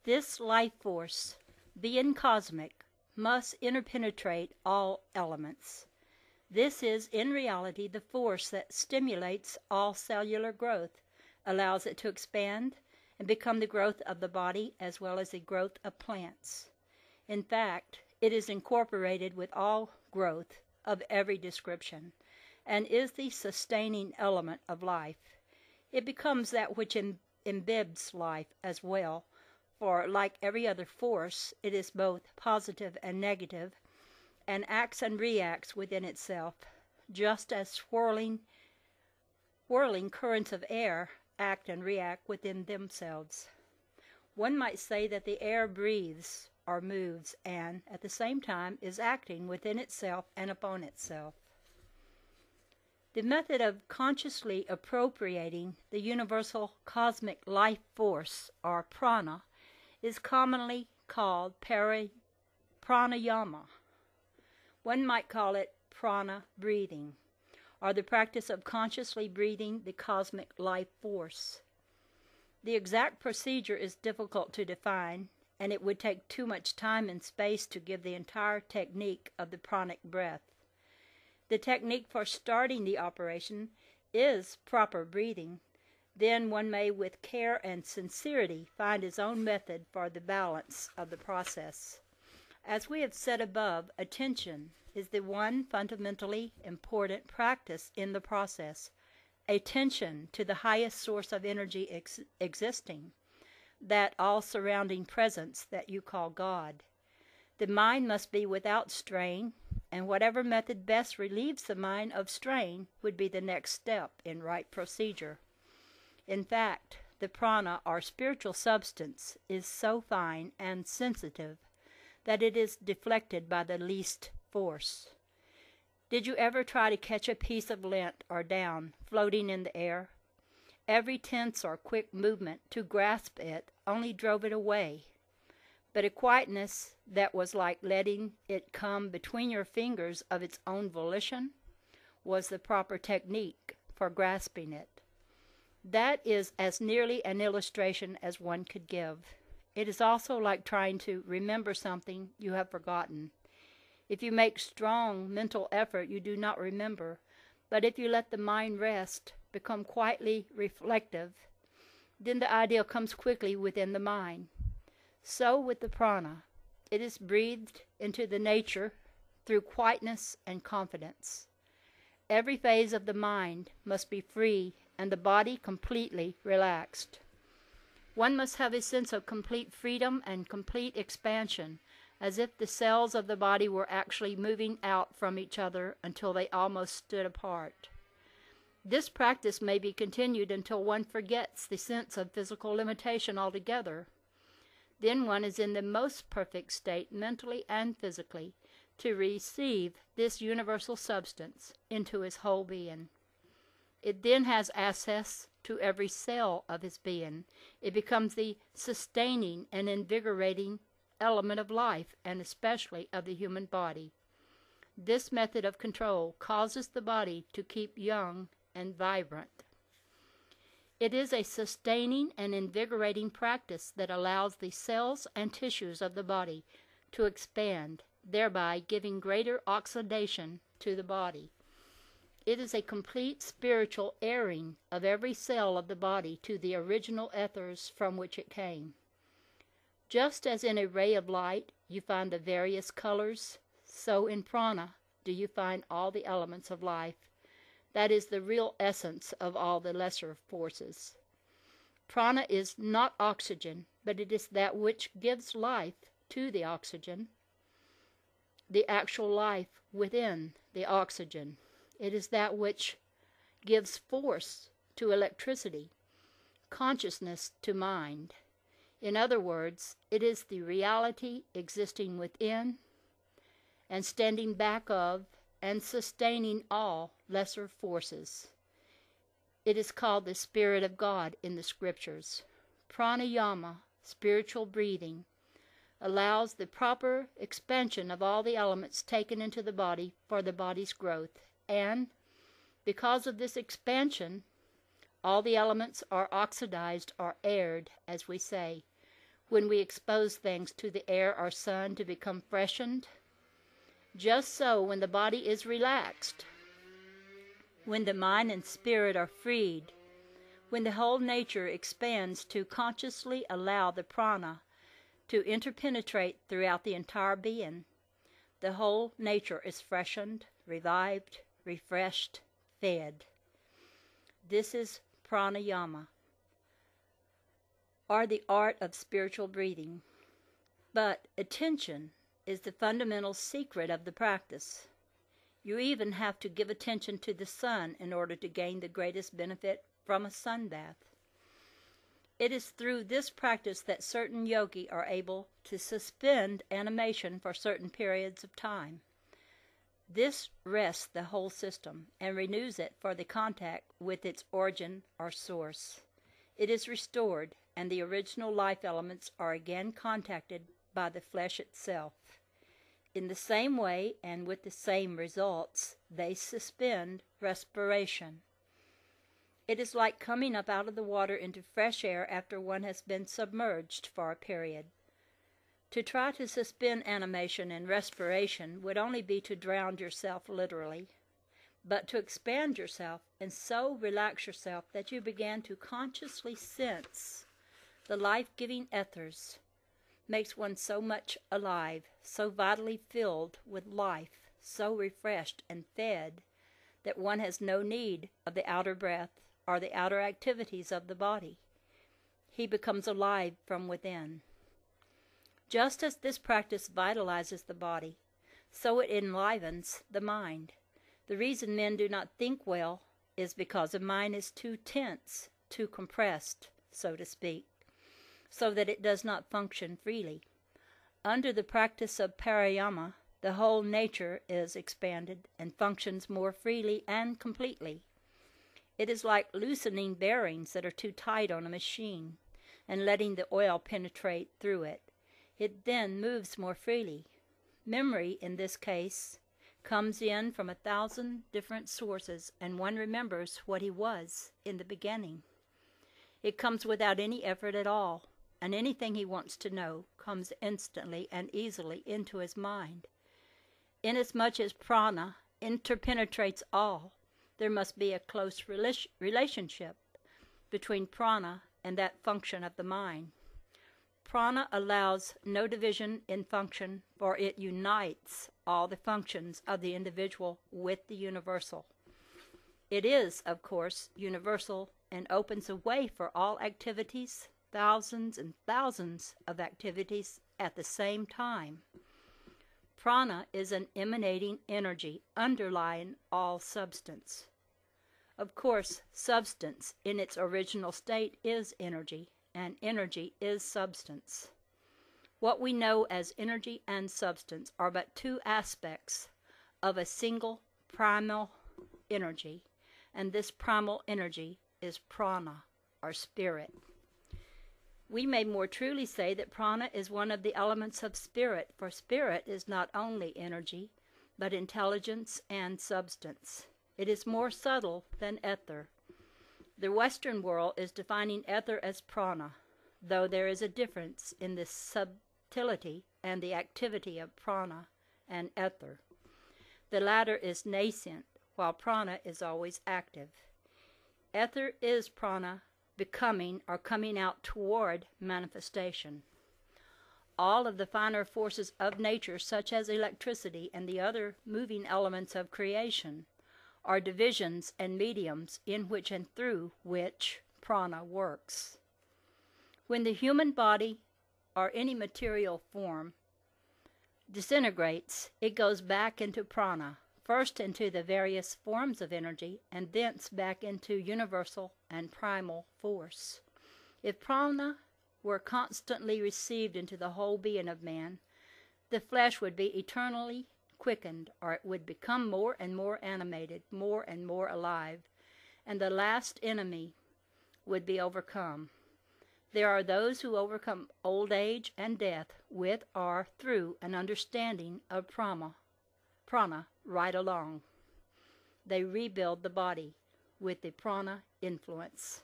This life force, being cosmic, must interpenetrate all elements. This is in reality the force that stimulates all cellular growth, allows it to expand, and become the growth of the body as well as the growth of plants. In fact, it is incorporated with all growth of every description, and is the sustaining element of life. It becomes that which imbibes life as well, for like every other force, it is both positive and negative, and acts and reacts within itself, just as whirling currents of air act and react within themselves. One might say that the air breathes or moves and, at the same time, is acting within itself and upon itself. The method of consciously appropriating the universal cosmic life force, or prana, is commonly called pranayama. One might call it prana breathing, or the practice of consciously breathing the cosmic life force. The exact procedure is difficult to define, and it would take too much time and space to give the entire technique of the pranic breath. The technique for starting the operation is proper breathing. Then one may, with care and sincerity, find his own method for the balance of the process. As we have said above, attention is the one fundamentally important practice in the process. Attention to the highest source of energy existing, that all-surrounding presence that you call God. The mind must be without strain, and whatever method best relieves the mind of strain would be the next step in right procedure. In fact, the prana, or spiritual substance, is so fine and sensitive that it is deflected by the least force. Did you ever try to catch a piece of lint or down floating in the air? Every tense or quick movement to grasp it only drove it away. But a quietness that was like letting it come between your fingers of its own volition was the proper technique for grasping it. That is as nearly an illustration as one could give. It is also like trying to remember something you have forgotten. If you make strong mental effort, you do not remember, but if you let the mind rest, become quietly reflective, then the idea comes quickly within the mind. So with the prana, it is breathed into the nature through quietness and confidence. Every phase of the mind must be free and the body completely relaxed. One must have a sense of complete freedom and complete expansion, as if the cells of the body were actually moving out from each other until they almost stood apart. This practice may be continued until one forgets the sense of physical limitation altogether. Then one is in the most perfect state, mentally and physically, to receive this universal substance into his whole being. It then has access to every cell of his being. It becomes the sustaining and invigorating element of life, and especially of the human body. This method of control causes the body to keep young and vibrant. It is a sustaining and invigorating practice that allows the cells and tissues of the body to expand, thereby giving greater oxidation to the body. It is a complete spiritual airing of every cell of the body to the original ethers from which it came. Just as in a ray of light you find the various colors, so in prana do you find all the elements of life. That is the real essence of all the lesser forces. Prana is not oxygen, but it is that which gives life to the oxygen, the actual life within the oxygen. It is that which gives force to electricity, consciousness to mind. In other words, it is the reality existing within and standing back of and sustaining all lesser forces. It is called the Spirit of God in the Scriptures. Pranayama, spiritual breathing, allows the proper expansion of all the elements taken into the body for the body's growth, and because of this expansion, all the elements are oxidized or aired, as we say. when we expose things to the air or sun to become freshened. Just so, when the body is relaxed, when the mind and spirit are freed, when the whole nature expands to consciously allow the prana to interpenetrate throughout the entire being, the whole nature is freshened, revived, refreshed, fed. This is pranayama, or the art of spiritual breathing. But attention is the fundamental secret of the practice. You even have to give attention to the sun in order to gain the greatest benefit from a sun bath. It is through this practice that certain yogi are able to suspend animation for certain periods of time. This rests the whole system and renews it for the contact with its origin or source. It is restored, and the original life elements are again contacted by the flesh itself. In the same way and with the same results, they suspend respiration. It is like coming up out of the water into fresh air after one has been submerged for a period. To try to suspend animation and respiration would only be to drown yourself literally, but to expand yourself and so relax yourself that you begin to consciously sense the life-giving ethers makes one so much alive, so vitally filled with life, so refreshed and fed that one has no need of the outer breath or the outer activities of the body. He becomes alive from within. Just as this practice vitalizes the body, so it enlivens the mind. The reason men do not think well is because the mind is too tense, too compressed, so to speak, so that it does not function freely. Under the practice of pranayama, the whole nature is expanded and functions more freely and completely. It is like loosening bearings that are too tight on a machine and letting the oil penetrate through it. It then moves more freely. Memory, in this case, comes in from 1,000 different sources, and one remembers what he was in the beginning. It comes without any effort at all, and anything he wants to know comes instantly and easily into his mind. Inasmuch as prana interpenetrates all, there must be a close relationship between prana and that function of the mind. Prana allows no division in function, for it unites all the functions of the individual with the universal. It is, of course, universal and opens a way for all activities, thousands and thousands of activities at the same time. Prana is an emanating energy underlying all substance. Of course, substance in its original state is energy, and energy is substance. What we know as energy and substance are but two aspects of a single primal energy, and this primal energy is prana, or spirit. We may more truly say that prana is one of the elements of spirit, for spirit is not only energy, but intelligence and substance. It is more subtle than ether. The Western world is defining ether as prana, though there is a difference in the subtlety and the activity of prana and ether. The latter is nascent, while prana is always active. Ether is prana becoming or coming out toward manifestation. All of the finer forces of nature, such as electricity and the other moving elements of creation, are divisions and mediums in which and through which prana works. When the human body or any material form disintegrates, it goes back into prana, first into the various forms of energy, and thence back into universal and primal force. If prana were constantly received into the whole being of man, the flesh would be eternally quickened, or it would become more and more animated, more and more alive, and the last enemy would be overcome. There are those who overcome old age and death with or through an understanding of prana right along. They rebuild the body with the prana influence.